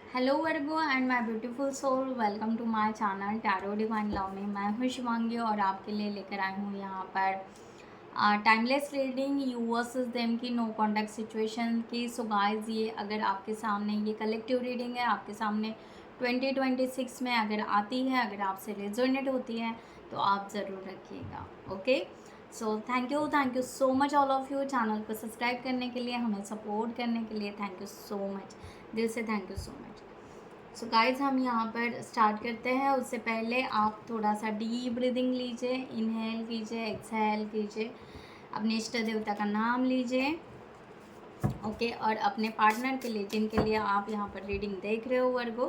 Hello Virgo and my beautiful soul, welcome to my channel tarot divine love में। मैं हूँ शिवांगी और आपके लिए लेकर आई हूँ यहाँ पर timeless reading you versus them की नो कॉन्टैक्ट सिचुएशन की। सो गाइस, ये अगर आपके सामने ये कलेक्टिव रीडिंग है, आपके सामने 2026 में अगर आती है, अगर आपसे रेजोनेट होती है तो आप ज़रूर रखिएगा। Okay, so thank you so much all of you channel को सब्सक्राइब करने के लिए, हमें सपोर्ट करने के लिए। थैंक यू सो मच, दिल से thank you so much. So guys, हम यहाँ पर स्टार्ट करते हैं। उससे पहले आप थोड़ा सा डीप ब्रीदिंग लीजिए, इनहेल कीजिए, एक्सहेल कीजिए, अपने इष्ट देवता का नाम लीजिए। ओके, और अपने पार्टनर के लिए, जिनके लिए आप यहाँ पर रीडिंग देख रहे हो वर्गो,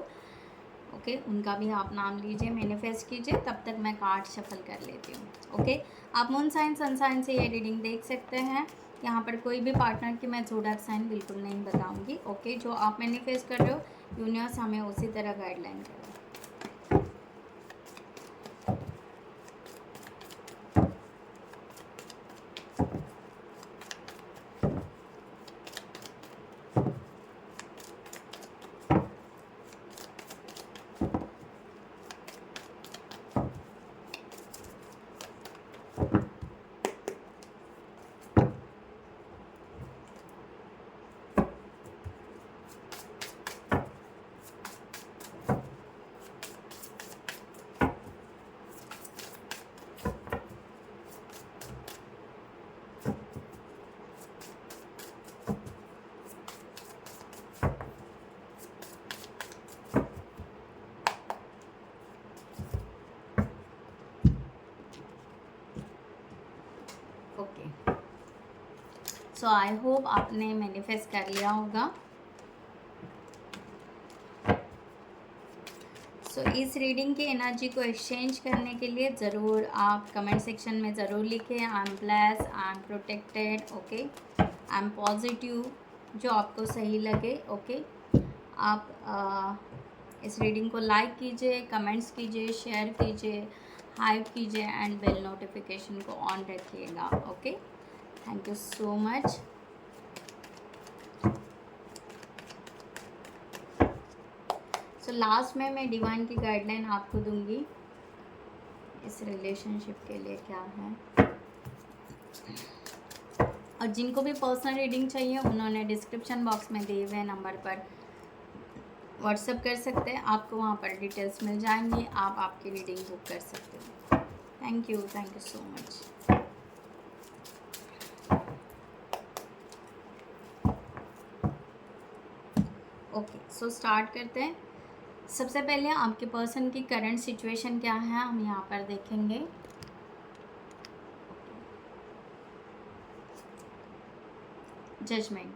ओके, उनका भी आप नाम लीजिए, मैनिफेस्ट कीजिए। तब तक मैं कार्ड शफल कर लेती हूँ। ओके, आप मून साइन सन साइन से ये रीडिंग देख सकते हैं। यहाँ पर कोई भी पार्टनर की मैं ज़ोडिएक साइन बिल्कुल नहीं बताऊँगी। ओके, जो आप मैनिफेस्ट कर रहे हो, यूनिवर्स हमें उसी तरह गाइडलाइन करें। ओके, सो आई होप आपने मैनिफेस्ट कर लिया होगा। सो इस रीडिंग की एनर्जी को एक्सचेंज करने के लिए ज़रूर आप कमेंट सेक्शन में ज़रूर लिखें, I am blessed, I am protected, okay, I am positive, जो आपको सही लगे। ओके, आप इस रीडिंग को लाइक कीजिए, कमेंट्स कीजिए, शेयर कीजिए, हाइप कीजिए एंड बेल नोटिफिकेशन को ऑन रखिएगा। Okay, thank you so much. So last में मैं डिवाइन की गाइडलाइन आपको दूंगी इस रिलेशनशिप के लिए क्या है। और जिनको भी पर्सनल रीडिंग चाहिए, उन्होंने डिस्क्रिप्शन बॉक्स में दिए हुए नंबर पर व्हाट्सएप कर सकते हैं। आपको वहाँ पर डिटेल्स मिल जाएंगी, आप आपकी रीडिंग बुक कर सकते हो। Thank you so much. Okay, so start करते हैं। सबसे पहले आपके पर्सन की करंट सिचुएशन क्या है, हम यहाँ पर देखेंगे। जजमेंट।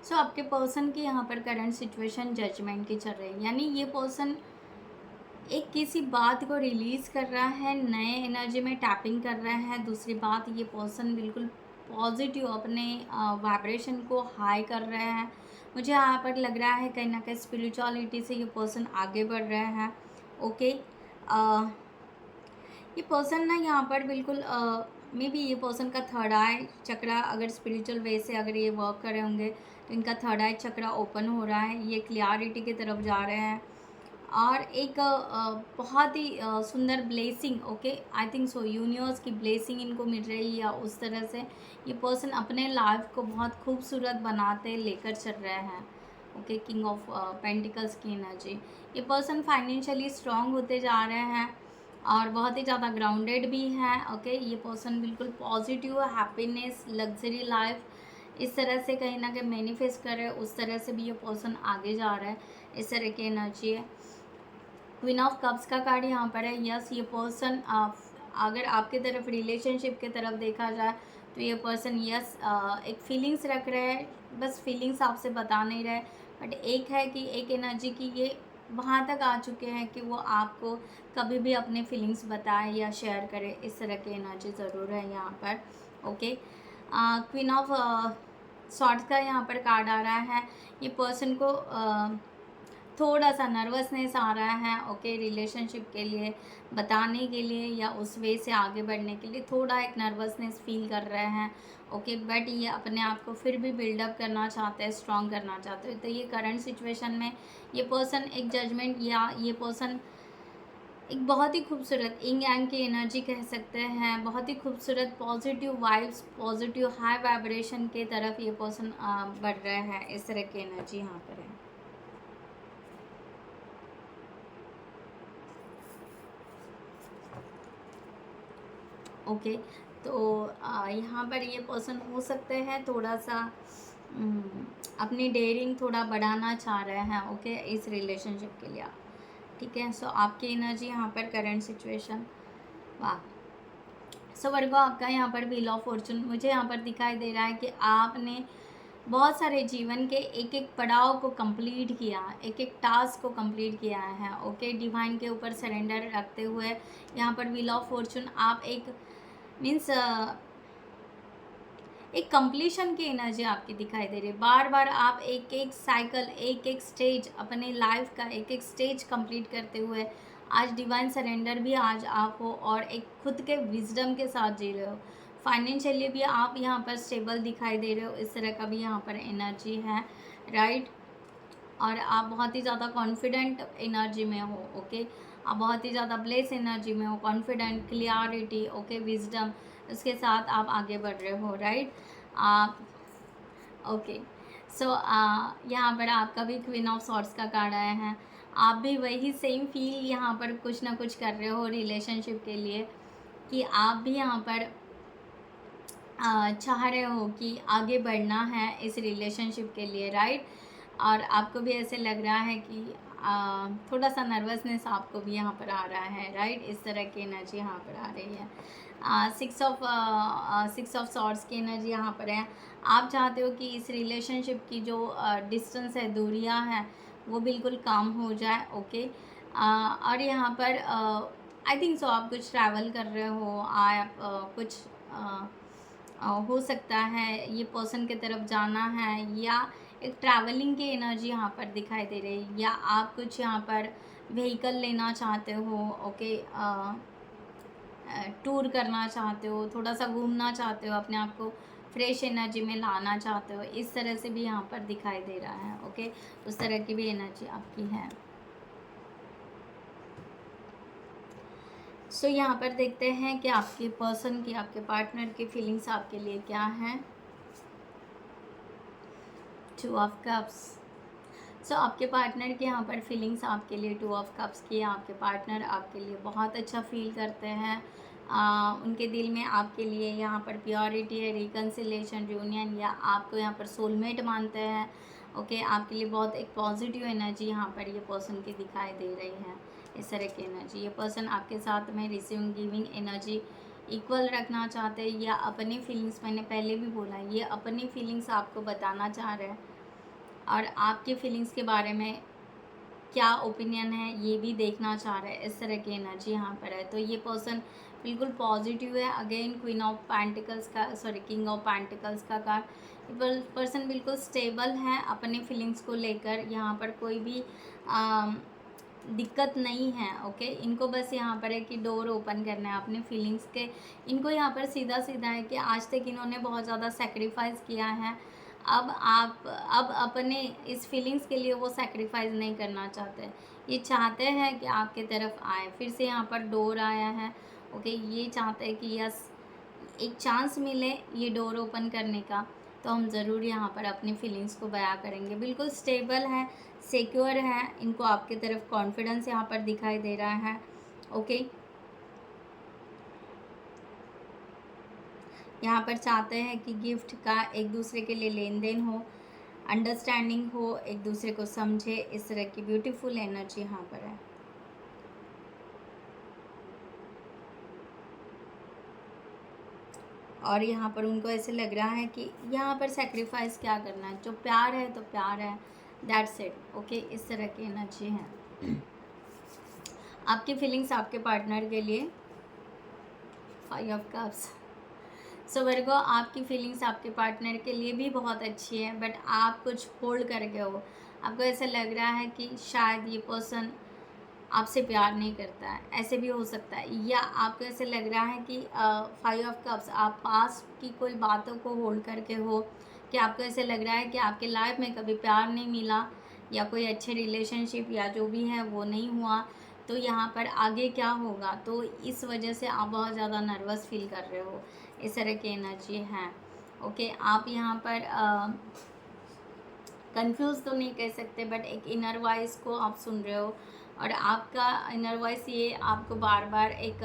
सो आपके पर्सन की यहाँ पर करंट सिचुएशन जजमेंट की चल रही है, यानी ये पर्सन एक किसी बात को रिलीज़ कर रहा है, नए एनर्जी में टैपिंग कर रहा है। दूसरी बात, ये पर्सन बिल्कुल पॉजिटिव अपने वाइब्रेशन को हाई कर रहे हैं। मुझे यहाँ पर लग रहा है कहीं ना कहीं स्पिरिचुअलिटी से ये पर्सन आगे बढ़ रहे हैं। ओके, ये पर्सन ना यहाँ पर बिल्कुल मे बी ये पर्सन का थर्ड आई चक्रा, अगर स्पिरिचुअल वे से अगर ये वर्क कर रहे होंगे तो इनका थर्ड आई चक्रा ओपन हो रहा है, ये क्लियरिटी की तरफ जा रहे हैं। और एक बहुत ही सुंदर blessing, okay, I think so universe की ब्लेसिंग इनको मिल रही है, या उस तरह से ये पर्सन अपने लाइफ को बहुत खूबसूरत बनाते लेकर चल रहे हैं। ओके, किंग ऑफ पेंटिकल्स की एनर्जी। ये पर्सन फाइनेंशियली स्ट्रांग होते जा रहे हैं और बहुत ही ज़्यादा ग्राउंडेड भी है। ओके, ये पर्सन बिल्कुल पॉजिटिव, हैप्पीनेस, लग्जरी लाइफ इस तरह से कहीं ना कहीं मैनिफेस्ट कर रहे हैं, उस तरह से भी ये पर्सन आगे जा रहा है। इस तरह की एनर्जी है। क्वीन ऑफ कप्स का कार्ड यहाँ पर है। यस, ये पर्सन अगर आपके तरफ रिलेशनशिप के तरफ देखा जाए तो ये पर्सन यस एक फीलिंग्स रख रहे हैं, बस फीलिंग्स आपसे बता नहीं रहे। बट एक है कि एक एनर्जी की ये वहाँ तक आ चुके हैं कि वो आपको कभी भी अपने फीलिंग्स बताएं या शेयर करें, इस तरह की एनर्जी ज़रूर है यहाँ पर। ओके, क्वीन ऑफ सॉर्ड्स का यहाँ पर कार्ड आ रहा है। ये पर्सन को थोड़ा सा नर्वसनेस आ रहा है, ओके, रिलेशनशिप के लिए बताने के लिए या उस वे से आगे बढ़ने के लिए थोड़ा एक नर्वसनेस फील कर रहे हैं, ओके, बट ये अपने आप को फिर भी बिल्डअप करना चाहते हैं, स्ट्रॉन्ग करना चाहते हैं। तो ये करंट सिचुएशन में ये पर्सन एक जजमेंट, या ये पर्सन एक बहुत ही खूबसूरत इंग एंग की एनर्जी कह सकते हैं, बहुत ही खूबसूरत positive vibes, positive high vibration के तरफ ये पर्सन बढ़ रहा है। इस तरह की एनर्जी यहाँ पर है। ओके, तो यहाँ पर ये पर्सन हो सकते हैं थोड़ा सा अपनी डेयरिंग थोड़ा बढ़ाना चाह रहे हैं, ओके, इस रिलेशनशिप के लिए, ठीक है। सो आपकी एनर्जी यहाँ पर करंट सिचुएशन, वाह। सो वर्गो, आपका यहाँ पर व्हील ऑफ फॉर्चून मुझे यहाँ पर दिखाई दे रहा है कि आपने बहुत सारे जीवन के एक एक पड़ाव को कंप्लीट किया, एक एक टास्क को कंप्लीट किया है, ओके, डिवाइन के ऊपर सरेंडर रखते हुए यहाँ पर व्हील ऑफ फॉर्चून आप एक मीन्स एक कंप्लीशन की एनर्जी आपकी दिखाई दे रही है। बार बार आप एक एक साइकिल, एक एक स्टेज, अपने लाइफ का एक एक स्टेज कंप्लीट करते हुए आज डिवाइन सरेंडर भी आज आप हो और एक खुद के विजडम के साथ जी रहे हो। फाइनेंशियली भी आप यहाँ पर स्टेबल दिखाई दे रहे हो, इस तरह का भी यहाँ पर एनर्जी है, राइट। और आप बहुत ही ज़्यादा कॉन्फिडेंट एनर्जी में हो, ओके, आप बहुत ही ज़्यादा ब्लेस एनर्जी में हो, कॉन्फिडेंट, क्लियरिटी, ओके, विजडम, उसके साथ आप आगे बढ़ रहे हो, राइट। आप ओके, सो यहाँ पर आपका भी क्वीन ऑफ सॉर्ड्स का कार्ड आया है। आप भी वही सेम फील यहाँ पर कुछ ना कुछ कर रहे हो रिलेशनशिप के लिए, कि आप भी यहाँ पर चाह रहे हो कि आगे बढ़ना है इस रिलेशनशिप के लिए, राइट। और आपको भी ऐसे लग रहा है कि थोड़ा सा नर्वसनेस आपको भी यहाँ पर आ रहा है, राइट। इस तरह की एनर्जी यहाँ पर आ रही है। सिक्स ऑफ सॉर्ड्स की एनर्जी यहाँ पर है। आप चाहते हो कि इस रिलेशनशिप की जो डिस्टेंस है, दूरियाँ हैं, वो बिल्कुल कम हो जाए, ओके। और यहाँ पर आई थिंक सो आप कुछ ट्रैवल कर रहे हो, आप कुछ हो सकता है ये पर्सन की तरफ जाना है, या एक ट्रैवलिंग की एनर्जी यहाँ पर दिखाई दे रही है, या आप कुछ यहाँ पर व्हीकल लेना चाहते हो, ओके, टूर करना चाहते हो, थोड़ा सा घूमना चाहते हो, अपने आप को फ्रेश एनर्जी में लाना चाहते हो, इस तरह से भी यहाँ पर दिखाई दे रहा है, ओके। उस तरह की भी एनर्जी आपकी है। सो यहाँ पर देखते हैं कि आपके पर्सन की, आपके पार्टनर की फीलिंग्स आपके लिए क्या हैं। 2 ऑफ कप्स। सो आपके पार्टनर की यहाँ पर फीलिंग्स आपके लिए 2 ऑफ कप्स की, आपके पार्टनर आपके लिए बहुत अच्छा फील करते हैं। उनके दिल में आपके लिए यहाँ पर प्योरिटी है, रिकन्सिलेशन, यूनियन, या आपको यहाँ पर सोलमेट मानते हैं, ओके। आपके लिए बहुत एक पॉजिटिव एनर्जी यहाँ पर ये पर्सन की दिखाई दे रही है, इस तरह की एनर्जी। ये पर्सन आपके साथ में रिसीविंग गिविंग एनर्जी इक्वल रखना चाहते हैं, या अपनी फीलिंग्स, मैंने पहले भी बोला, ये अपनी फीलिंग्स आपको बताना चाह रहे हैं, और आपकी फीलिंग्स के बारे में क्या ओपिनियन है ये भी देखना चाह रहे हैं, इस तरह की एनर्जी यहाँ पर है। तो ये पर्सन बिल्कुल पॉजिटिव है। अगेन क्वीन ऑफ पेंटिकल्स का, सॉरी, किंग ऑफ पेंटिकल्स का कार्ड। पर्सन बिल्कुल स्टेबल है अपनी फीलिंग्स को लेकर, यहाँ पर कोई भी दिक्कत नहीं है, ओके। इनको बस यहाँ पर है कि डोर ओपन करना है अपने फीलिंग्स के। इनको यहाँ पर सीधा सीधा है कि आज तक इन्होंने बहुत ज़्यादा सेक्रीफाइस किया है, अब अपने इस फीलिंग्स के लिए वो सेक्रीफाइस नहीं करना चाहते। ये चाहते हैं कि आपके तरफ आए। फिर से यहाँ पर डोर आया है, ओके। ये चाहते हैं कि यस, एक चांस मिले ये डोर ओपन करने का, तो हम ज़रूर यहाँ पर अपनी फीलिंग्स को बयां करेंगे। बिल्कुल स्टेबल है, सिक्योर है, इनको आपके तरफ कॉन्फिडेंस यहाँ पर दिखाई दे रहा है, ओके। यहाँ पर चाहते हैं कि गिफ्ट का एक दूसरे के लिए लेन देन हो, अंडरस्टैंडिंग हो, एक दूसरे को समझे, इस तरह की ब्यूटीफुल एनर्जी यहाँ पर है। और यहाँ पर उनको ऐसे लग रहा है कि यहाँ पर सेक्रीफाइस क्या करना है, जो प्यार है तो प्यार है, दैट्स इट, ओके। इस तरह की एनर्जी है आपकी फीलिंग्स आपके पार्टनर के लिए। 5 ऑफ कप्स। सो वर्गो, आपकी फीलिंग्स आपके पार्टनर के लिए भी बहुत अच्छी है, बट आप कुछ होल्ड कर गए हो, आपको ऐसा लग रहा है कि शायद ये पर्सन आपसे प्यार नहीं करता है, ऐसे भी हो सकता है। या आपको ऐसे लग रहा है कि 5 ऑफ कप्स, आप पास की कोई बातों को होल्ड करके हो, कि आपको ऐसे लग रहा है कि आपके लाइफ में कभी प्यार नहीं मिला, या कोई अच्छे रिलेशनशिप या जो भी है वो नहीं हुआ, तो यहाँ पर आगे क्या होगा, तो इस वजह से आप बहुत ज़्यादा नर्वस फील कर रहे हो। इस तरह की एनर्जी है। ओके, आप यहाँ पर कंफ्यूज तो नहीं कह सकते, बट एक इनर वॉइस को आप सुन रहे हो, और आपका इनर वॉइस ये आपको बार बार एक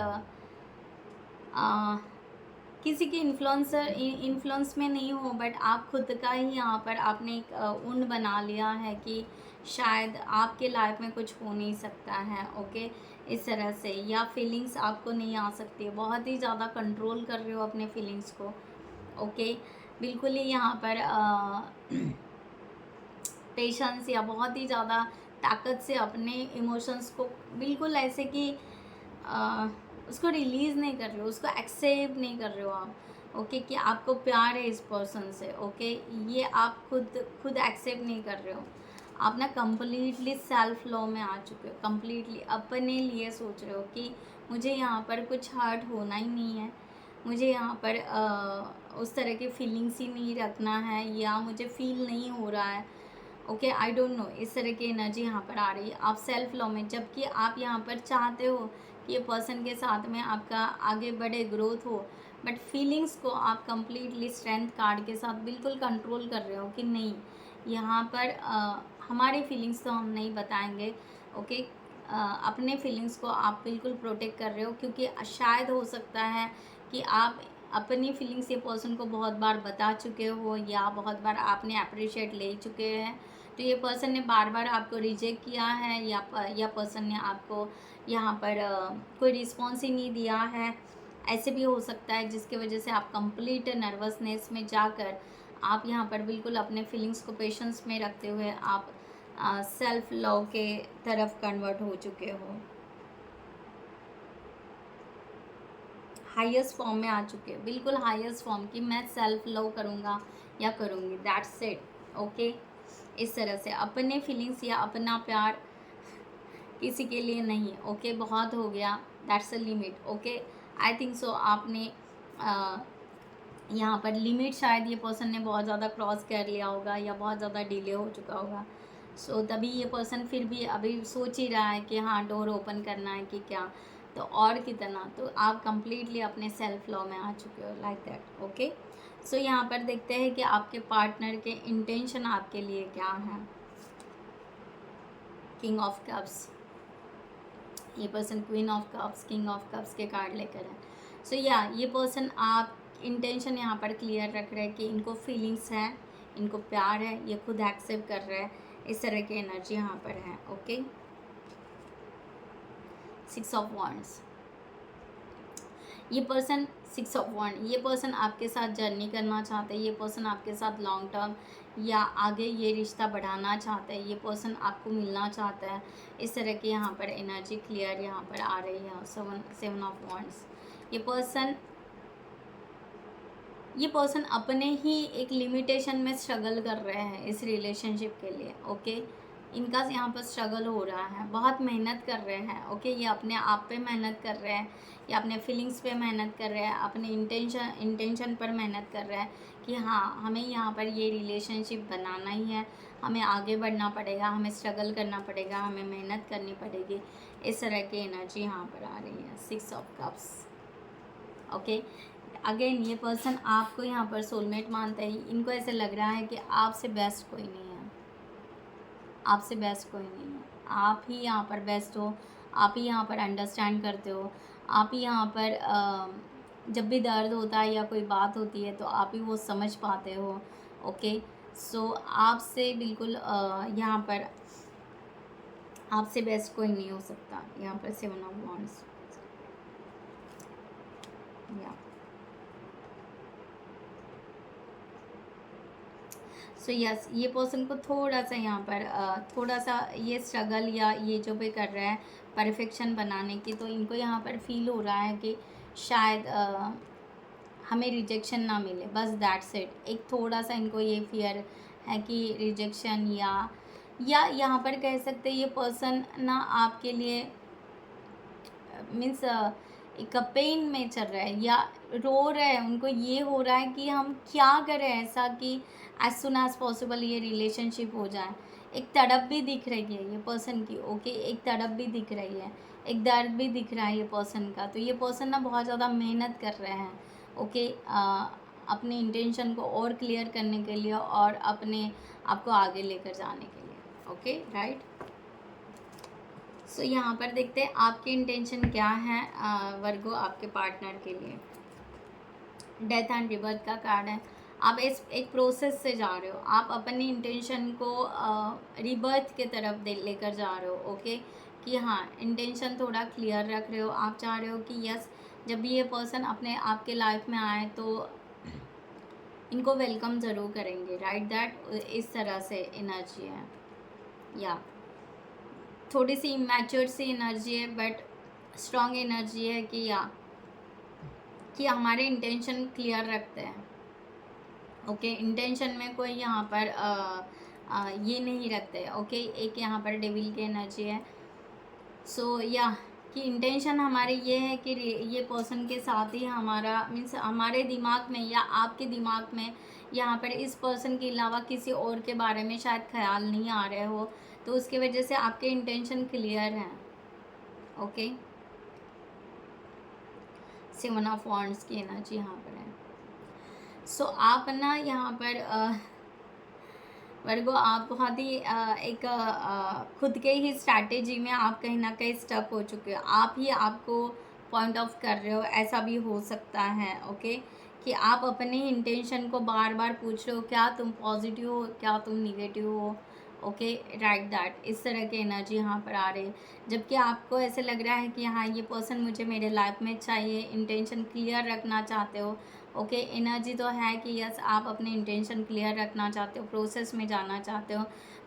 किसी के इन्फ्लुएंस में नहीं हो, बट आप खुद का ही यहाँ पर आपने एक उन बना लिया है कि शायद आपके लाइफ में कुछ हो नहीं सकता है। ओके, इस तरह से, या फीलिंग्स आपको नहीं आ सकती है, बहुत ही ज़्यादा कंट्रोल कर रहे हो अपने फीलिंग्स को। ओके, बिल्कुल ही यहाँ पर पेशेंस या बहुत ही ज़्यादा ताकत से अपने इमोशंस को बिल्कुल ऐसे कि उसको रिलीज़ नहीं कर रहे हो, उसको एक्सेप्ट नहीं कर रहे हो आप। ओके, कि आपको प्यार है इस पर्सन से। ओके, ये आप खुद एक्सेप्ट नहीं कर रहे हो। आप ना कंप्लीटली सेल्फ लव में आ चुके हो, कंप्लीटली अपने लिए सोच रहे हो कि मुझे यहाँ पर कुछ हर्ट होना ही नहीं है, मुझे यहाँ पर उस तरह की फीलिंग्स ही नहीं रखना है, या मुझे फील नहीं हो रहा है। ओके, आई डोंट नो, इस तरह की एनर्जी यहाँ पर आ रही है। आप सेल्फ लव में, जबकि आप यहाँ पर चाहते हो कि ये पर्सन के साथ में आपका आगे बढ़े, ग्रोथ हो, बट फीलिंग्स को आप कंप्लीटली स्ट्रेंथ कार्ड के साथ बिल्कुल कंट्रोल कर रहे हो कि नहीं, यहाँ पर हमारी फीलिंग्स तो हम नहीं बताएंगे। ओके, अपने फीलिंग्स को आप बिल्कुल प्रोटेक्ट कर रहे हो, क्योंकि शायद हो सकता है कि आप अपनी फीलिंग्स ये पर्सन को बहुत बार बता चुके हो, या बहुत बार आपने अप्रिशिएट ले चुके हैं, तो ये पर्सन ने बार बार आपको रिजेक्ट किया है, या पर्सन ने आपको यहाँ पर कोई रिस्पॉन्स ही नहीं दिया है। ऐसे भी हो सकता है, जिसकी वजह से आप कंप्लीट नर्वसनेस में जाकर आप यहाँ पर बिल्कुल अपने फीलिंग्स को पेशेंस में रखते हुए आप सेल्फ लव के तरफ कन्वर्ट हो चुके हो, हाईएस्ट फॉर्म में आ चुके हैं, बिल्कुल हाईएस्ट फॉर्म कि मैं सेल्फ लव करूँगा या करूँगी, दैट्स इट। ओके, इस तरह से अपने फीलिंग्स या अपना प्यार किसी के लिए नहीं। ओके, बहुत हो गया, that's a limit. Okay, I think so आपने यहाँ पर लिमिट शायद ये पर्सन ने बहुत ज़्यादा क्रॉस कर लिया होगा, या बहुत ज़्यादा डिले हो चुका होगा। सो तभी ये पर्सन फिर भी अभी सोच ही रहा है कि हाँ, डोर ओपन करना है कि क्या, तो और कितना, तो आप कंप्लीटली अपने सेल्फ लव में आ चुके हो, लाइक दैट। ओके, सो यहाँ पर देखते हैं कि आपके पार्टनर के इंटेंशन आपके लिए क्या है। किंग ऑफ कप्स, ये person queen of cups, king of cups के कार्ड लेकर है। सो या ये पर्सन आप इंटेंशन यहाँ पर क्लियर रख रहे हैं कि इनको फीलिंग्स हैं, इनको प्यार है, ये खुद एक्सेप्ट कर रहे हैं, इस तरह की एनर्जी यहाँ पर है। ओके, 6 ऑफ वॉन्ड्स, ये पर्सन 6 ऑफ वॉन्ड, ये पर्सन आपके साथ जर्नी करना चाहते हैं, ये पर्सन आपके साथ लॉन्ग टर्म या आगे ये रिश्ता बढ़ाना चाहता है, ये पर्सन आपको मिलना चाहता है, इस तरह की यहाँ पर एनर्जी क्लियर यहाँ पर आ रही है। 7 ऑफ वॉन्ड्स, ये पर्सन अपने ही एक लिमिटेशन में स्ट्रगल कर रहे हैं इस रिलेशनशिप के लिए। ओके, इनका यहाँ पर स्ट्रगल हो रहा है, बहुत मेहनत कर रहे हैं। ओके, ये अपने आप पे मेहनत कर रहे हैं, या अपने फीलिंग्स पे मेहनत कर रहे हैं, अपने इंटेंशन पर मेहनत कर रहे हैं कि हाँ, हमें यहाँ पर ये रिलेशनशिप बनाना ही है, हमें आगे बढ़ना पड़ेगा, हमें स्ट्रगल करना पड़ेगा, हमें मेहनत करनी पड़ेगी। इस तरह की एनर्जी यहाँ पर आ रही है। 6 ऑफ कप्स। ओके, अगेन ये पर्सन आपको यहाँ पर सोलमेट मानता है, इनको ऐसे लग रहा है कि आपसे बेस्ट कोई नहीं है, आपसे बेस्ट कोई नहीं है, आप ही यहाँ पर बेस्ट हो, आप ही यहाँ पर अंडरस्टैंड करते हो, आप ही यहाँ पर जब भी दर्द होता है या कोई बात होती है तो आप ही वो समझ पाते हो। ओके, सो आपसे बिल्कुल यहाँ पर आपसे बेस्ट कोई नहीं हो सकता। यहाँ पर 7 ऑफ वॉन्ड्स, या सो यस, ये पर्सन को थोड़ा सा यहाँ पर थोड़ा सा ये स्ट्रगल या ये जो भी कर रहा है परफेक्शन बनाने की, तो इनको यहाँ पर फील हो रहा है कि शायद हमें रिजेक्शन ना मिले, बस दैट्स इट। एक थोड़ा सा इनको ये फियर है कि रिजेक्शन या यहाँ पर कह सकते हैं ये पर्सन ना आपके लिए मीन्स एक पेन में चल रहा है या रो रहे हैं, उनको ये हो रहा है कि हम क्या करें ऐसा कि एज सुन एज पॉसिबल ये रिलेशनशिप हो जाए। एक तड़प भी दिख रही है ये पर्सन की, ओके, एक तड़प भी दिख रही है, एक दर्द भी दिख रहा है ये पर्सन का। तो ये पर्सन ना बहुत ज़्यादा मेहनत कर रहे हैं, ओके, अपने इंटेंशन को और क्लियर करने के लिए और अपने आप को आगे लेकर जाने के लिए, ओके, राइट। सो यहाँ पर देखते हैं आपकी इंटेंशन क्या है वर्गो आपके पार्टनर के लिए। डेथ एंड रिबर्थ का कार्ड है। आप इस एक प्रोसेस से जा रहे हो, आप अपनी इंटेंशन को रिबर्थ के तरफ लेकर जा रहे हो, ओके, कि हाँ इंटेंशन थोड़ा क्लियर रख रहे हो। आप चाह रहे हो कि यस, जब भी ये पर्सन अपने आपके लाइफ में आए तो इनको वेलकम ज़रूर करेंगे, राइट, दैट इस तरह से एनर्जी है। या थोड़ी सी इमैच्योर सी एनर्जी है बट स्ट्रॉन्ग एनर्जी है कि या कि हमारे इंटेंशन क्लियर रखते हैं, ओके, इंटेंशन में कोई यहाँ पर ये नहीं रखते, ओके। एक यहाँ पर डेविल की एनर्जी है। सो या कि इंटेंशन हमारे ये है कि ये पर्सन के साथ ही हमारा मीन्स हमारे दिमाग में या आपके दिमाग में यहाँ पर इस पर्सन के अलावा किसी और के बारे में शायद ख्याल नहीं आ रहे हो, तो उसकी वजह से आपके इंटेंशन क्लियर हैं, ओके। सेवन ऑफ वॉन्ड्स की एनर्जी यहाँ पर है। सो आप ना यहाँ पर वर्गो आप बहुत ही एक खुद के ही स्ट्रैटेजी में आप कहीं ना कहीं स्टक हो चुके हो, आप ही आपको पॉइंट ऑफ कर रहे हो, ऐसा भी हो सकता है, ओके, कि आप अपने इंटेंशन को बार बार पूछ रहे हो क्या तुम पॉजिटिव हो, क्या तुम निगेटिव हो, ओके, राइट, दैट इस तरह की एनर्जी यहाँ पर आ रही है। जबकि आपको ऐसे लग रहा है कि हाँ ये पर्सन मुझे मेरे लाइफ में चाहिए, इंटेंशन क्लियर रखना चाहते हो, ओके, एनर्जी तो है कि यस आप अपने इंटेंशन क्लियर रखना चाहते हो, प्रोसेस में जाना चाहते हो,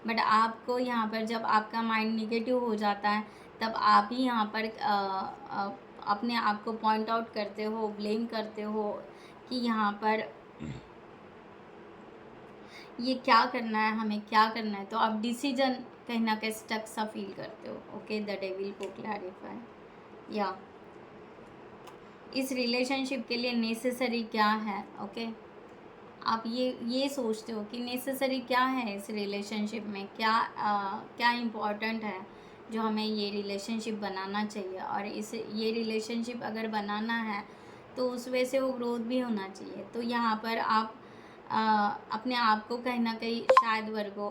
बट आपको यहाँ पर जब आपका माइंड निगेटिव हो जाता है तब आप ही यहाँ पर अपने आप को पॉइंट आउट करते हो, ब्लेम करते हो कि यहाँ पर ये क्या करना है, हमें क्या करना है। तो आप डिसीजन कहीं ना कहीं स्टक सा फील करते हो, ओके, द डेविल को क्लैरिफाई। या इस रिलेशनशिप के लिए नेसेसरी क्या है, ओके, आप ये सोचते हो कि नेसेसरी क्या है इस रिलेशनशिप में, क्या इम्पोर्टेंट है जो हमें ये रिलेशनशिप बनाना चाहिए, और ये रिलेशनशिप अगर बनाना है तो उस वजह से वो ग्रोथ भी होना चाहिए। तो यहाँ पर आप अपने आप को कहीं ना कहीं शायद वर्गो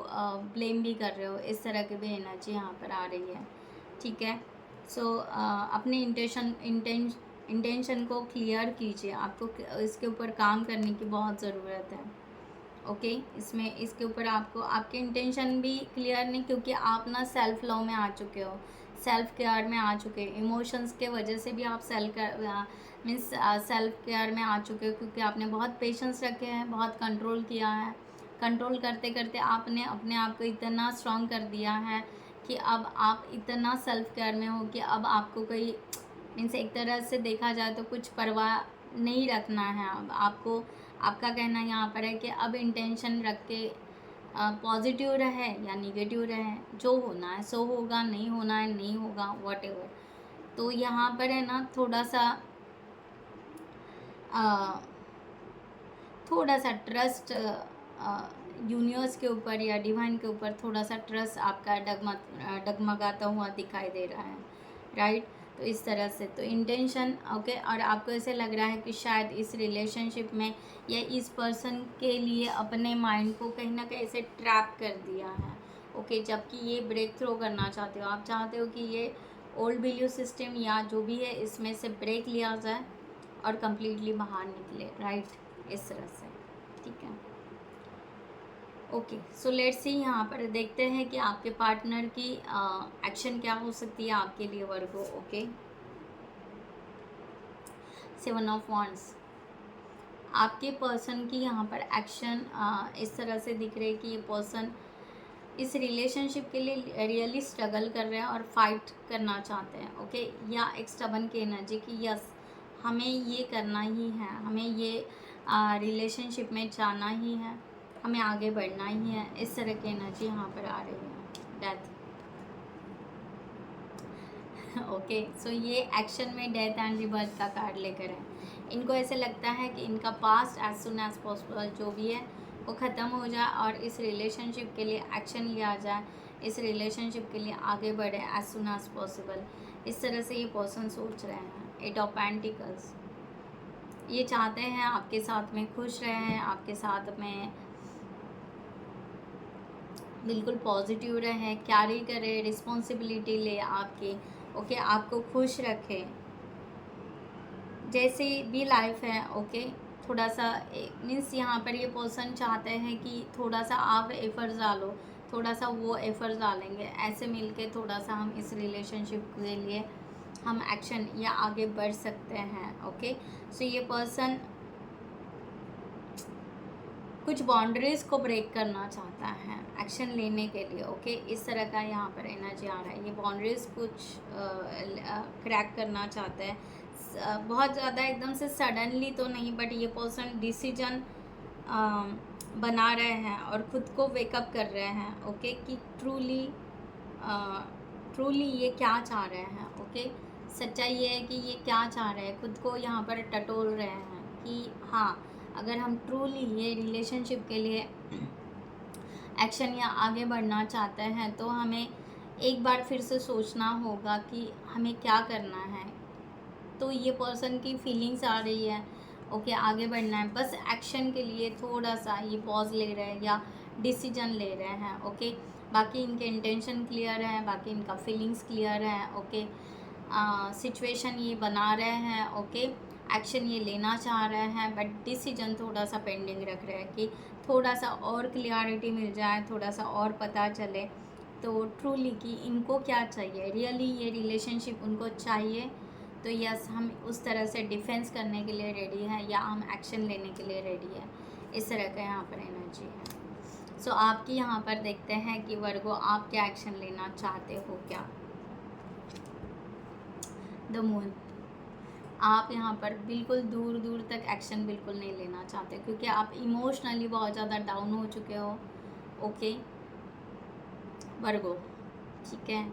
ब्लेम भी कर रहे हो, इस तरह की भी एनर्जी यहाँ पर आ रही है, ठीक है। सो अपने इंटेंशन को क्लियर कीजिए, आपको इसके ऊपर काम करने की बहुत ज़रूरत है, ओके। इसके ऊपर आपको आपके इंटेंशन भी क्लियर नहीं, क्योंकि आप ना सेल्फ लव में आ चुके हो, सेल्फ केयर में आ चुके हो, इमोशंस के वजह से भी आप सेल्फ केयर में आ चुके हो, क्योंकि आपने बहुत पेशेंस रखे हैं, बहुत कंट्रोल किया है, कंट्रोल करते करते आपने अपने आप को इतना स्ट्रॉन्ग कर दिया है कि अब आप इतना सेल्फ केयर में हो कि अब आपको कोई मीन्स एक तरह से देखा जाए तो कुछ परवाह नहीं रखना है। अब आपको आपका कहना यहाँ पर है कि अब इंटेंशन रख के पॉजिटिव रहे या निगेटिव रहे, जो होना है सो होगा, नहीं होना है नहीं होगा, व्हाटएवर। तो यहाँ पर है ना थोड़ा सा ट्रस्ट यूनिवर्स के ऊपर या डिवाइन के ऊपर थोड़ा सा ट्रस्ट आपका डगमगाता हुआ दिखाई दे रहा है, राइट। तो इस तरह से तो इंटेंशन, ओके, और आपको ऐसे लग रहा है कि शायद इस रिलेशनशिप में या इस पर्सन के लिए अपने माइंड को कहीं ना कहीं ऐसे ट्रैप कर दिया है, ओके, जबकि ये ब्रेक थ्रू करना चाहते हो, आप चाहते हो कि ये ओल्ड बिलीव सिस्टम या जो भी है इसमें से ब्रेक लिया जाए और कम्प्लीटली बाहर निकले, राइट, इस तरह से, ठीक है, ओके। सो लेट्स सी, यहाँ पर देखते हैं कि आपके पार्टनर की एक्शन क्या हो सकती है आपके लिए वर्गो, ओके। सेवन ऑफ वॉन्ड्स, आपके पर्सन की यहाँ पर एक्शन इस तरह से दिख रही है कि ये पर्सन इस रिलेशनशिप के लिए रियली स्ट्रगल कर रहे हैं और फाइट करना चाहते हैं, ओके, या एक स्टबन की एनर्जी की यस हमें ये करना ही है, हमें ये रिलेशनशिप में जाना ही है, हमें आगे बढ़ना ही है, इस तरह की एनर्जी यहाँ पर आ रही है, डेथ। ओके, सो ये एक्शन में डेथ एंड रिबर्थ का कार्ड लेकर है। इनको ऐसे लगता है कि इनका past as soon as possible जो भी है वो ख़त्म हो जाए और इस रिलेशनशिप के लिए एक्शन लिया जाए, इस रिलेशनशिप के लिए आगे बढ़े एज सुन एज पॉसिबल। इस तरह से ये पर्सन सोच रहे हैं। 8 ऑफ पेंटिकल्स, ये चाहते हैं आपके साथ में खुश रहें, आपके साथ में बिल्कुल पॉजिटिव रहें, कैरी करे, रिस्पॉन्सिबिलिटी ले आपकी। ओके, आपको खुश रखें जैसे भी लाइफ है। ओके, थोड़ा सा मीन्स यहाँ पर ये पर्सन चाहते हैं कि थोड़ा सा आप एफर्ट्स डालो, थोड़ा सा वो एफर्ट्स डालेंगे, ऐसे मिलके थोड़ा सा हम इस रिलेशनशिप के लिए हम एक्शन या आगे बढ़ सकते हैं। ओके, सो ये पर्सन कुछ बाउंड्रीज़ को ब्रेक करना चाहता है एक्शन लेने के लिए। ओके, इस तरह का यहाँ पर एनर्जी आ रहा है। ये बाउंड्रीज़ कुछ क्रैक करना चाहता है, बहुत ज़्यादा एकदम से सडनली तो नहीं, बट ये पर्सन डिसीजन बना रहे हैं और ख़ुद को वेकअप कर रहे हैं। ओके, कि ट्रूली ये क्या चाह रहे हैं। ओके, सच्चाई ये है कि ये क्या चाह रहे हैं, खुद को यहाँ पर टटोल रहे हैं कि हाँ, अगर हम ट्रूली ये रिलेशनशिप के लिए एक्शन या आगे बढ़ना चाहते हैं तो हमें एक बार फिर से सोचना होगा कि हमें क्या करना है। तो ये पर्सन की फीलिंग्स आ रही है। ओके, आगे बढ़ना है, बस एक्शन के लिए थोड़ा सा ये पॉज ले रहे हैं या डिसीजन ले रहे हैं। ओके, बाकी इनके इंटेंशन क्लियर है, बाकी इनका फीलिंग्स क्लियर है। ओके, सिचुएशन ये बना रहे हैं। ओके, एक्शन ये लेना चाह रहे हैं, बट डिसीजन थोड़ा सा पेंडिंग रख रहे हैं कि थोड़ा सा और क्लियरिटी मिल जाए, थोड़ा सा और पता चले तो ट्रूली कि इनको क्या चाहिए, रियली ये रिलेशनशिप उनको चाहिए। तो यस, हम उस तरह से डिफेंस करने के लिए रेडी है या हम एक्शन लेने के लिए रेडी है। इस तरह का यहाँ पर एनर्जी है। सो आपकी यहाँ पर देखते हैं कि वर्गो आप क्या एक्शन लेना चाहते हो। क्या द मून, आप यहाँ पर बिल्कुल दूर दूर तक एक्शन बिल्कुल नहीं लेना चाहते क्योंकि आप इमोशनली बहुत ज़्यादा डाउन हो चुके हो। ओके वर्गो, ठीक है,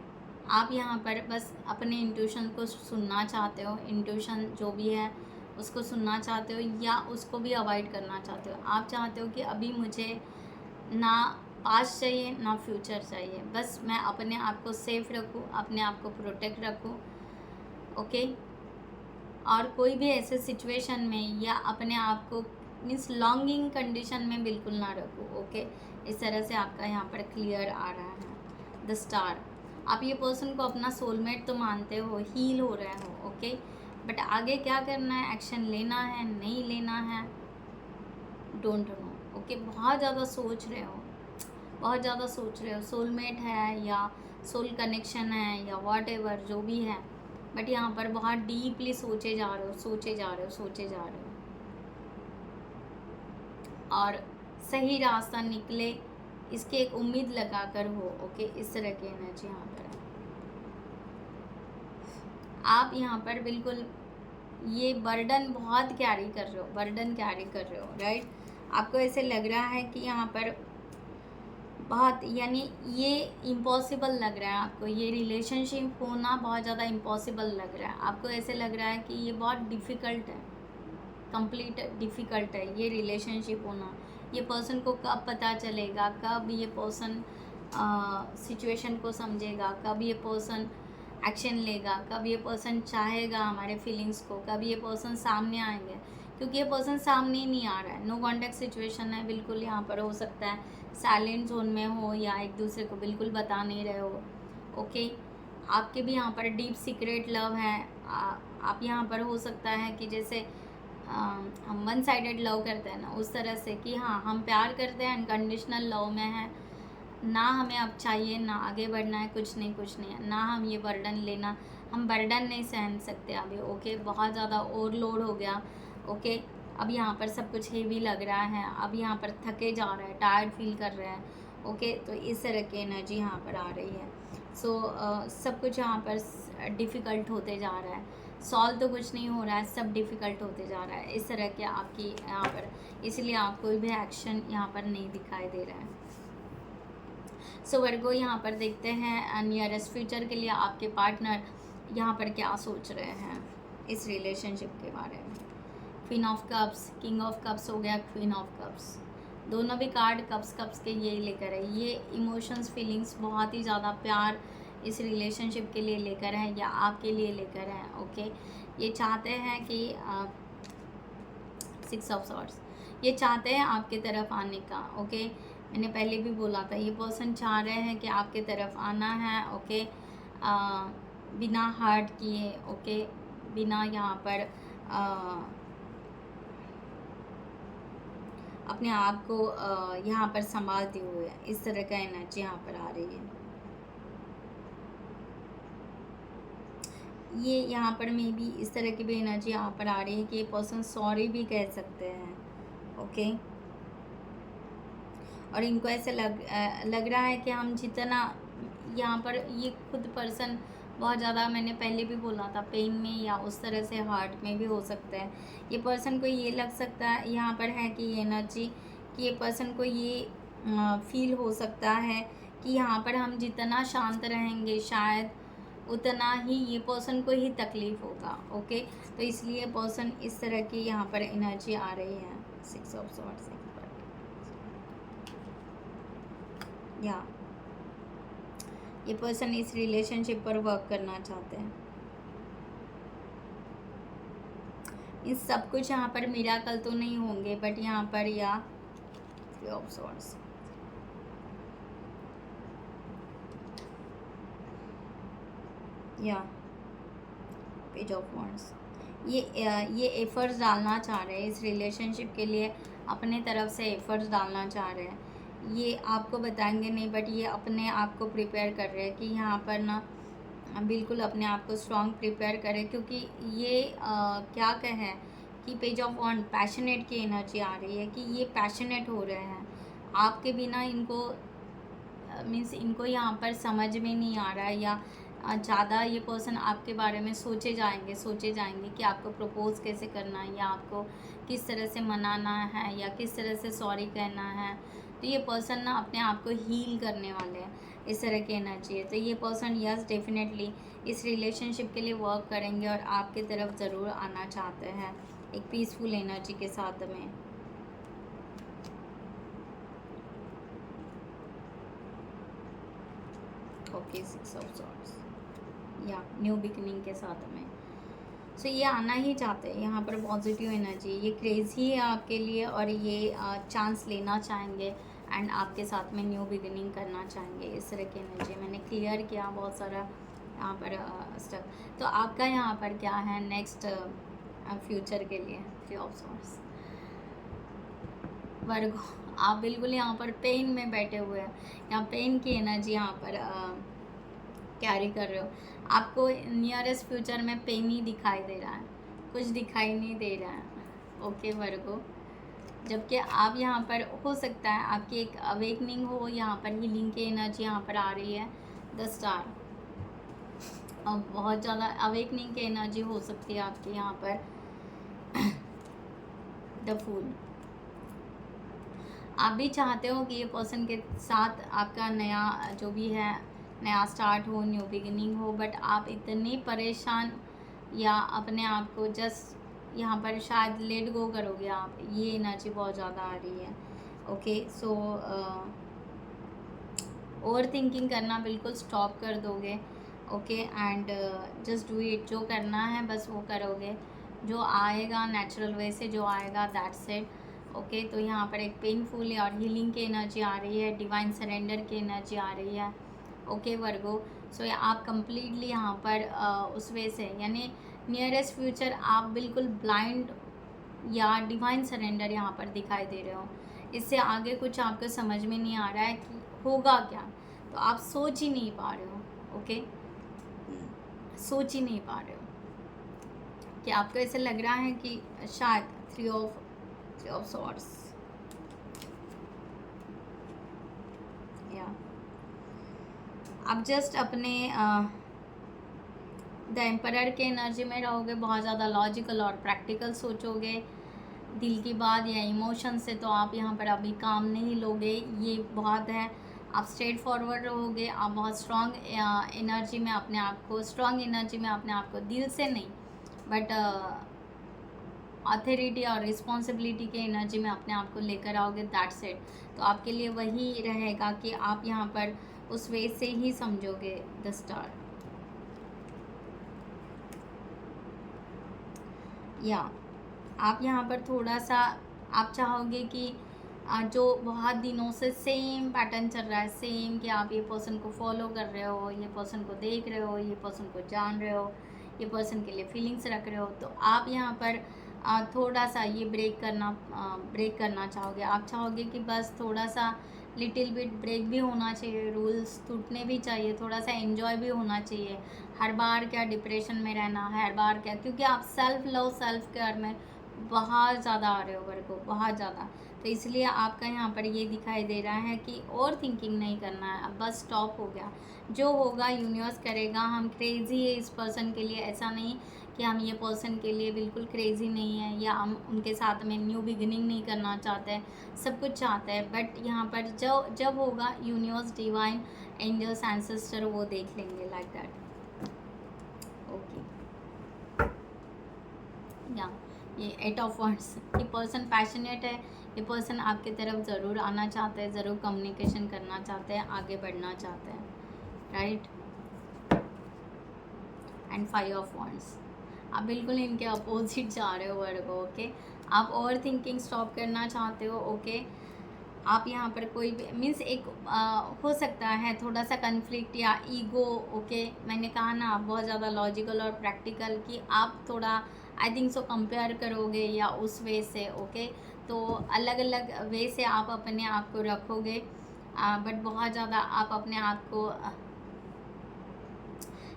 आप यहाँ पर बस अपने इंट्यूशन को सुनना चाहते हो, इंट्यूशन जो भी है उसको सुनना चाहते हो या उसको भी अवॉइड करना चाहते हो। आप चाहते हो कि अभी मुझे ना पास्ट चाहिए ना फ्यूचर चाहिए, बस मैं अपने आप को सेफ रखूँ, अपने आप को प्रोटेक्ट रखूँ। ओके, और कोई भी ऐसे सिचुएशन में या अपने आप को मीन्स लॉन्गिंग कंडीशन में बिल्कुल ना रखूँ। ओके, इस तरह से आपका यहाँ पर क्लियर आ रहा है। द स्टार, आप ये पर्सन को अपना सोलमेट तो मानते हो, हील हो रहे हो। ओके, बट आगे क्या करना है, एक्शन लेना है नहीं लेना है, डोंट नो। ओके, बहुत ज़्यादा सोच रहे हो, बहुत ज़्यादा सोच रहे हो, सोलमेट है या सोल कनेक्शन है या वॉट एवर जो भी है, बट यहाँ पर बहुत डीपली सोचे जा रहे हो, सोचे जा रहे हो, सोचे जा रहे हो और सही रास्ता निकले इसकी एक उम्मीद लगा कर हो। ओके, इस तरह की एनर्जी यहाँ पर है। आप यहाँ पर बिल्कुल ये बर्डन बहुत कैरी कर रहे हो, बर्डन कैरी कर रहे हो, राइट। आपको ऐसे लग रहा है कि यहाँ पर बहुत, यानी ये इम्पॉसिबल लग रहा है आपको, ये रिलेशनशिप होना बहुत ज़्यादा इम्पॉसिबल लग रहा है आपको। ऐसे लग रहा है कि ये बहुत डिफ़िकल्ट है, कंप्लीट डिफ़िकल्ट है ये रिलेशनशिप होना। ये पर्सन को कब पता चलेगा, कब ये पर्सन सिचुएशन को समझेगा, कब ये पर्सन एक्शन लेगा, कब ये पर्सन चाहेगा हमारे फीलिंग्स को, कब ये पर्सन सामने आएंगे, क्योंकि ये पर्सन सामने ही नहीं आ रहा है। नो कॉन्टैक्ट सिचुएशन है बिल्कुल। यहाँ पर हो सकता है साइलेंट जोन में हो या एक दूसरे को बिल्कुल बता नहीं रहे हो। ओके, आपके भी यहाँ पर डीप सीक्रेट लव है। आप यहाँ पर हो सकता है कि जैसे हम वन साइडेड लव करते हैं ना, उस तरह से कि हाँ हम प्यार करते हैं, अनकंडीशनल लव में है ना, हमें अब चाहिए ना आगे बढ़ना है, कुछ नहीं कुछ नहीं है ना, हम ये बर्डन लेना, हम बर्डन नहीं सहन सकते अभी। ओके, बहुत ज़्यादा ओवरलोड हो गया। ओके, अब यहाँ पर सब कुछ हेवी लग रहा है, अब यहाँ पर थके जा रहे हैं, टायर्ड फील कर रहे हैं। ओके, तो इस तरह की एनर्जी यहाँ पर आ रही है। सो सब कुछ यहाँ पर डिफ़िकल्ट होते जा रहा है, सॉल्व तो कुछ नहीं हो रहा है, सब डिफ़िकल्ट होते जा रहा है। इस तरह के आपकी यहाँ पर, इसलिए आप कोई भी एक्शन यहाँ पर नहीं दिखाई दे रहा है। सो वर्गो यहाँ पर देखते हैं नियरेस्ट फ्यूचर के लिए आपके पार्टनर यहाँ पर क्या सोच रहे हैं इस रिलेशनशिप के बारे में। Queen of cups, king of cups हो गया, क्वीन ऑफ कप्स, दोनों भी कार्ड कप्स के ये लेकर है। ये इमोशंस, फीलिंग्स, बहुत ही ज़्यादा प्यार इस रिलेशनशिप के लिए लेकर है या आपके लिए लेकर है। ओके, ये चाहते हैं कि 6 ऑफ सॉर्ड्स, ये चाहते हैं आपके तरफ आने का। ओके, मैंने पहले भी बोला था ये पर्सन चाह रहे हैं कि आपके तरफ आना है। ओके, बिना हर्ट किए, ओके, बिना यहाँ पर अपने आप को यहाँ पर संभालते हुए, इस तरह का एनर्जी यहाँ पर आ रही है। ये यहाँ पर मे भी इस तरह की भी एनर्जी यहाँ पर आ रही है कि ये पर्सन सॉरी भी कह सकते हैं। ओके, और इनको ऐसे लग रहा है कि हम जितना यहाँ पर ये खुद पर्सन बहुत ज़्यादा, मैंने पहले भी बोला था, पेन में या उस तरह से हार्ट में भी हो सकता है। ये पर्सन को ये लग सकता है यहाँ पर है कि ये एनर्जी कि ये पर्सन को ये फील हो सकता है कि यहाँ पर हम जितना शांत रहेंगे शायद उतना ही ये पर्सन को ही तकलीफ़ होगा। ओके, तो इसलिए पर्सन इस तरह की यहाँ पर एनर्जी आ रही है। 6 ऑफ सॉर्ड्स या ये पर्सन इस रिलेशनशिप पर वर्क करना चाहते हैं। इस सब कुछ यहाँ पर मिराकल तो नहीं होंगे, बट यहाँ पर या 3 ऑफ सॉर्ड्स, या पेज ऑफ वॉन्ड्स, ये एफर्ट्स डालना चाह रहे हैं इस रिलेशनशिप के लिए, अपने तरफ से एफर्ट्स डालना चाह रहे हैं। ये आपको बताएंगे नहीं, बट ये अपने आप को प्रिपेयर कर रहे हैं कि यहाँ पर ना बिल्कुल अपने आप को स्ट्रॉन्ग प्रिपेयर करें, क्योंकि ये क्या कहें कि पेज ऑफ वॉन्ड पैशनेट की एनर्जी आ रही है कि ये पैशनेट हो रहे हैं आपके बिना। इनको मीन्स इनको यहाँ पर समझ में नहीं आ रहा है, या ज़्यादा ये पर्सन आपके बारे में सोचे जाएंगे कि आपको प्रपोज़ कैसे करना है, या आपको किस तरह से मनाना है, या किस तरह से सॉरी कहना है। तो ये पर्सन ना अपने आप को हील करने वाले हैं, इस तरह की एनर्जी है। तो ये पर्सन यस डेफिनेटली इस रिलेशनशिप के लिए वर्क करेंगे और आपके तरफ ज़रूर आना चाहते हैं एक पीसफुल एनर्जी के साथ में। ओके, 6 ऑफ सॉर्ड्स या न्यू बिगनिंग के साथ में। सो ये आना ही चाहते हैं यहाँ पर पॉजिटिव एनर्जी, ये क्रेज़ी है आपके लिए और ये चांस लेना चाहेंगे एंड आपके साथ में न्यू बिगिनिंग करना चाहेंगे, इस तरह की एनर्जी मैंने क्लियर किया बहुत सारा यहाँ पर स्टफ। तो आपका यहाँ पर क्या है नेक्स्ट फ्यूचर के लिए? 3 ऑफ सॉर्ड्स, वर्गो, आप बिल्कुल यहाँ पर पेन में बैठे हुए हैं, यहाँ पेन की एनर्जी यहाँ पर कैरी कर रहे हो। आपको नियरेस्ट फ्यूचर में पेन ही दिखाई दे रहा है, कुछ दिखाई नहीं दे रहा है। ओके वर्गो, जबकि आप यहाँ पर हो सकता है आपकी एक अवेकनिंग हो, यहाँ पर हीलिंग की एनर्जी यहाँ पर आ रही है। द स्टार, और बहुत ज़्यादा अवेकनिंग की एनर्जी हो सकती है आपकी यहाँ पर। द फूल, आप भी चाहते हो कि ये पर्सन के साथ आपका नया जो भी है नया स्टार्ट हो, न्यू बिगिनिंग हो, बट आप इतने परेशान या अपने आप को जस्ट यहाँ पर शायद लेट गो करोगे आप, ये एनर्जी बहुत ज़्यादा आ रही है। ओके, सो ओवर थिंकिंग करना बिल्कुल स्टॉप कर दोगे। Okay, and just do it, जो करना है बस वो करोगे, जो आएगा नेचुरल वे से जो आएगा, दैट्स इट। ओके, तो यहाँ पर एक पेनफुल और हीलिंग की एनर्जी आ रही है, डिवाइन सरेंडर की एनर्जी आ रही है। ओके वर्गो, सो आप कंप्लीटली यहाँ पर उस वे से, यानी नियरेस्ट फ्यूचर आप बिल्कुल ब्लाइंड या डिवाइन सरेंडर यहाँ पर दिखाई दे रहे हो। इससे आगे कुछ आपको समझ में नहीं आ रहा है कि होगा क्या, तो आप सोच ही नहीं पा रहे हो। ओके, सोच ही नहीं पा रहे हो कि आपको ऐसे लग रहा है कि शायद 3 ऑफ सॉर्ड्स, या आप जस्ट अपने द एम्परर के एनर्जी में रहोगे, बहुत ज़्यादा लॉजिकल और प्रैक्टिकल सोचोगे दिल की बात या इमोशन से, तो आप यहाँ पर अभी काम नहीं लोगे, ये बहुत है। आप स्ट्रेट फॉरवर्ड रहोगे, आप बहुत स्ट्रॉन्ग एनर्जी में अपने आप को, स्ट्रॉन्ग एनर्जी में अपने आप को, दिल से नहीं बट अथॉरिटी और रिस्पॉन्सिबिलिटी के एनर्जी में अपने आप को लेकर आओगे, दैट्स इट। तो आपके लिए वही रहेगा कि आप यहाँ पर उस वे से ही समझोगे द स्टार। या आप यहाँ पर थोड़ा सा आप चाहोगे कि जो बहुत दिनों से सेम पैटर्न चल रहा है, सेम कि आप ये पर्सन को फॉलो कर रहे हो, ये पर्सन को देख रहे हो, ये पर्सन को जान रहे हो, ये पर्सन के लिए फीलिंग्स रख रहे हो, तो आप यहाँ पर थोड़ा सा ये ब्रेक करना चाहोगे। आप चाहोगे कि बस थोड़ा सा लिटिल बिट ब्रेक भी होना चाहिए, रूल्स टूटने भी चाहिए, थोड़ा सा एंजॉय भी होना चाहिए। हर बार क्या डिप्रेशन में रहना, हर बार क्या, क्योंकि आप सेल्फ लव सेल्फ केयर में बहुत ज़्यादा आ रहे हो वर्ग को, बहुत ज़्यादा। तो इसलिए आपका यहाँ पर ये दिखाई दे रहा है कि और थिंकिंग नहीं करना है, अब बस स्टॉप हो गया। जो होगा यूनिवर्स करेगा। हम क्रेज़ी है इस पर्सन के लिए, ऐसा नहीं कि हम ये पर्सन के लिए बिल्कुल क्रेज़ी नहीं है, या हम उनके साथ में न्यू बिगिनिंग नहीं करना चाहते हैं, सब कुछ चाहते हैं। बट यहाँ पर जब होगा यूनिवर्स, डिवाइन, एंजल्स, एंसेस्टर वो देख लेंगे, लाइक दैट। ओके, या ये 8 ऑफ वर्ड्स, ये पर्सन पैशनेट है, ये पर्सन आपके तरफ ज़रूर आना चाहते हैं, ज़रूर कम्युनिकेशन करना चाहते हैं, आगे बढ़ना चाहते हैं, राइट। एंड 5 ऑफ वॉन्ड्स, आप बिल्कुल इनके अपोजिट जा रहे हो वर्ग, ओके। आप ओवर थिंकिंग स्टॉप करना चाहते हो, ओके। आप यहाँ पर कोई भी मीन्स एक हो सकता है थोड़ा सा कन्फ्लिक्ट या ईगो, ओके। मैंने कहा ना, आप बहुत ज़्यादा लॉजिकल और प्रैक्टिकल, कि आप थोड़ा आई थिंक सो कंपेयर करोगे या उस वे से, ओके। तो अलग अलग वे से आप अपने आप को रखोगे, बट बहुत ज़्यादा आप अपने आप को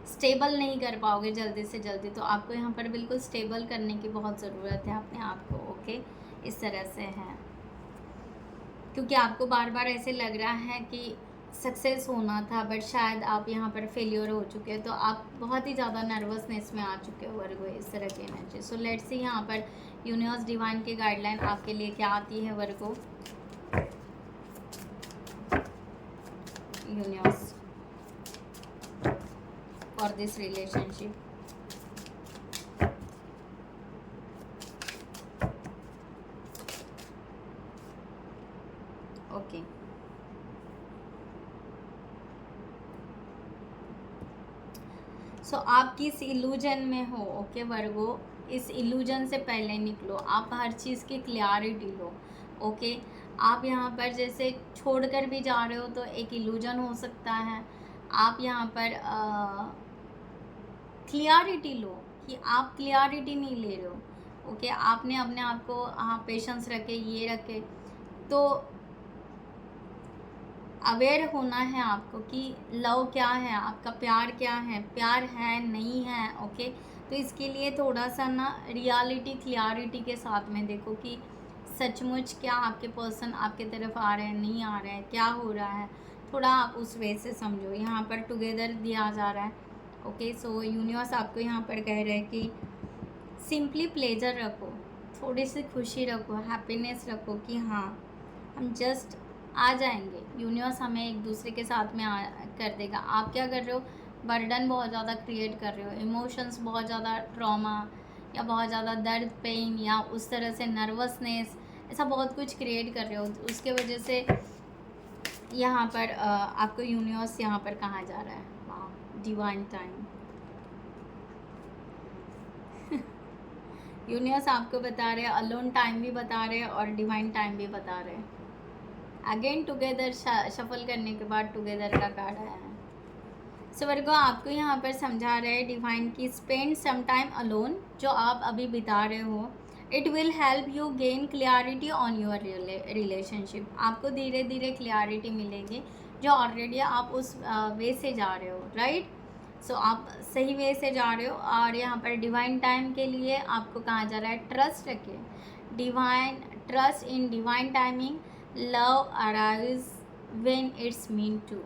स्टेबल नहीं कर पाओगे जल्दी से जल्दी। तो आपको यहाँ पर बिल्कुल स्टेबल करने की बहुत ज़रूरत है अपने आप को, ओके। इस तरह से है, क्योंकि आपको बार बार ऐसे लग रहा है कि सक्सेस होना था, बट शायद आप यहाँ पर फेलियर हो चुके हैं। तो आप बहुत ही ज़्यादा नर्वसनेस में आ चुके हो वर्गो, इस तरह की एनर्जी। सो लेट्स सी यहाँ पर यूनिवर्स डिवाइन की गाइडलाइन आपके लिए क्या आती है Virgo. Universe for this relationship, okay. So आप किस इल्यूजन में हो, ओके वर्गो। इस इल्यूजन से पहले निकलो, आप हर चीज़ की क्लियरिटी लो, ओके। आप यहाँ पर जैसे छोड़कर भी जा रहे हो तो एक इल्यूजन हो सकता है। आप यहाँ पर क्लियरिटी लो कि आप क्लियरिटी नहीं ले रहे हो, ओके। आपने अपने आप को पेशेंस रखे, ये रखे, तो अवेयर होना है आपको कि लव क्या है, आपका प्यार क्या है, प्यार है नहीं है, ओके। तो इसके लिए थोड़ा सा ना रियलिटी क्लियरिटी के साथ में देखो कि सचमुच क्या आपके पर्सन आपके तरफ आ रहे हैं, नहीं आ रहे हैं, क्या हो रहा है, थोड़ा आप उस वे से समझो। यहाँ पर टुगेदर दिया जा रहा है, ओके। सो यूनिवर्स आपको यहाँ पर कह रहे हैं कि सिंपली प्लेजर रखो, थोड़ी सी खुशी रखो, हैप्पीनेस रखो कि हाँ हम जस्ट आ जाएंगे, यूनिवर्स हमें एक दूसरे के साथ में कर देगा। आप क्या कर रहे हो, बर्डन बहुत ज़्यादा क्रिएट कर रहे हो, इमोशंस बहुत ज़्यादा, ट्रॉमा या बहुत ज़्यादा दर्द, पेन या उस तरह से नर्वसनेस, ऐसा बहुत कुछ क्रिएट कर रहे हो। उसके वजह से यहाँ पर आपको यूनिवर्स यहाँ पर कहा जा रहा है, वाह, डिवाइन टाइम। यूनिवर्स आपको बता रहे हैं, अलोन टाइम भी बता रहे हैं और डिवाइन टाइम भी बता रहे हैं। अगेन टुगेदर शफल करने के बाद टुगेदर का कार्ड आया है। सो वर्गो आपको यहाँ पर समझा रहे हैं डिवाइन की स्पेंड सम टाइम अलोन, जो आप अभी बिता रहे हो, it will help you gain clarity on your relationship. आपको धीरे धीरे क्लियरिटी मिलेगी, जो ऑलरेडी आप उस वे से जा रहे हो, राइट। सो आप सही वे से जा रहे हो। और यहाँ पर डिवाइन टाइम के लिए आपको कहा जा रहा है ट्रस्ट रखिए, divine, trust in divine timing, love arise when it's meant to.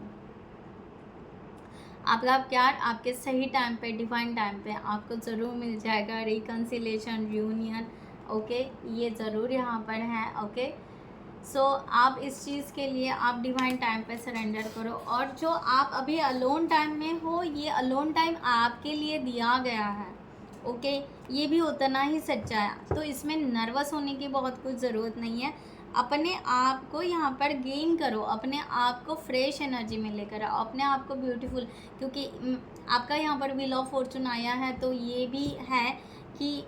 आपका प्यार आपके सही टाइम पे, डिवाइन टाइम पे आपको ज़रूर मिल जाएगा। रिकन्सिलेशन, रियूनियन, ओके, ये ज़रूर यहाँ पर है, ओके। सो आप इस चीज़ के लिए आप डिवाइन टाइम पे सरेंडर करो। और जो आप अभी अलोन टाइम में हो, ये अलोन टाइम आपके लिए दिया गया है, ओके। ये भी उतना ही सच्चा है, तो इसमें नर्वस होने की बहुत कुछ ज़रूरत नहीं है। अपने आप को यहाँ पर गेन करो, अपने आप को फ्रेश एनर्जी में लेकर आओ, अपने आप को ब्यूटीफुल, क्योंकि आपका यहाँ पर व्हील ऑफ फॉर्चून आया है, तो ये भी है कि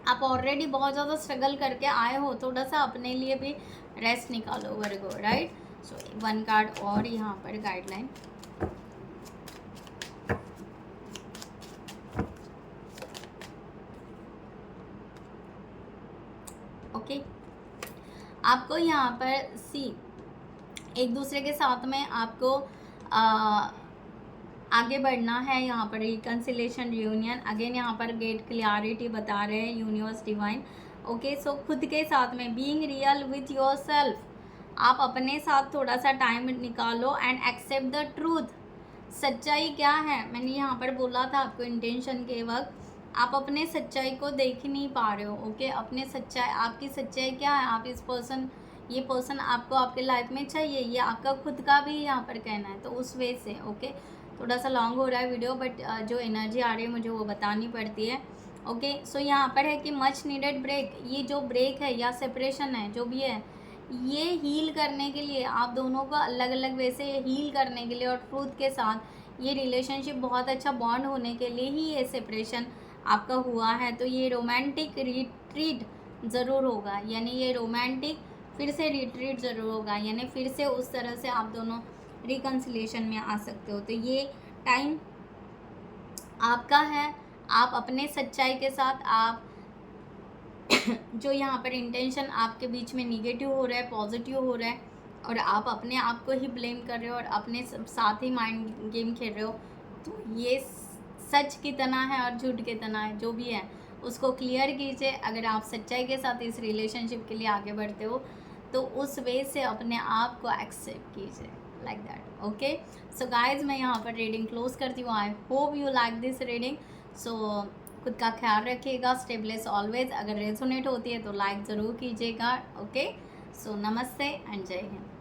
आप ऑलरेडी बहुत ज़्यादा स्ट्रगल करके आए हो, थोड़ा सा अपने लिए भी रेस्ट निकालो वर्गो, राइट। सो 1 कार्ड और यहाँ पर गाइडलाइन। ओके, आपको यहाँ पर एक दूसरे के साथ में आपको आगे बढ़ना है। यहाँ पर रिकन्सिलेशन, रियूनियन, अगेन यहाँ पर गेट क्लियरिटी बता रहे हैं यूनिवर्स डिवाइन, ओके। सो खुद के साथ में being real with your self, आप अपने साथ थोड़ा सा टाइम निकालो एंड एक्सेप्ट द ट्रूथ। सच्चाई क्या है, मैंने यहाँ पर बोला था आपको इंटेंशन के वक्त, आप अपने सच्चाई को देख नहीं पा रहे हो, ओके। अपने सच्चाई, आपकी सच्चाई क्या है, आप ये पर्सन आपको आपके लाइफ में चाहिए, ये आपका खुद का भी यहाँ पर कहना है। तो उस वे से, ओके, थोड़ा सा लॉन्ग हो रहा है वीडियो, बट जो एनर्जी आ रही है मुझे वो बतानी पड़ती है, ओके। सो यहाँ पर है कि मच नीडेड ब्रेक, ये जो ब्रेक है या सेपरेशन है, जो भी है, ये हील करने के लिए, आप दोनों को अलग अलग वे से हील करने के लिए और ट्रूथ के साथ ये रिलेशनशिप बहुत अच्छा बॉन्ड होने के लिए ही ये सेपरेशन आपका हुआ है। तो ये रोमांटिक रिट्रीट ज़रूर होगा, यानी ये रोमांटिक फिर से रिट्रीट ज़रूर होगा, यानी फिर से उस तरह से आप दोनों रिकन्सिलेशन में आ सकते हो। तो ये टाइम आपका है, आप अपने सच्चाई के साथ, आप जो यहाँ पर इंटेंशन आपके बीच में निगेटिव हो रहा है, पॉजिटिव हो रहा है, और आप अपने आप को ही ब्लेम कर रहे हो और अपने साथ ही माइंड गेम खेल रहे हो, तो ये सच की तना है और झूठ की तना है, जो भी है उसको क्लियर कीजिए। अगर आप सच्चाई के साथ इस रिलेशनशिप के लिए आगे बढ़ते हो, तो उस वे से अपने आप को एक्सेप्ट कीजिए, like that, okay. So guys, मैं यहाँ पर रीडिंग क्लोज करती हूँ। I hope you like this reading. So खुद का ख्याल रखिएगा, स्टे ब्लेस्ड ऑलवेज। अगर रेजोनेट होती है तो लाइक ज़रूर कीजिएगा, ओके। सो नमस्ते एंड जय हिंद।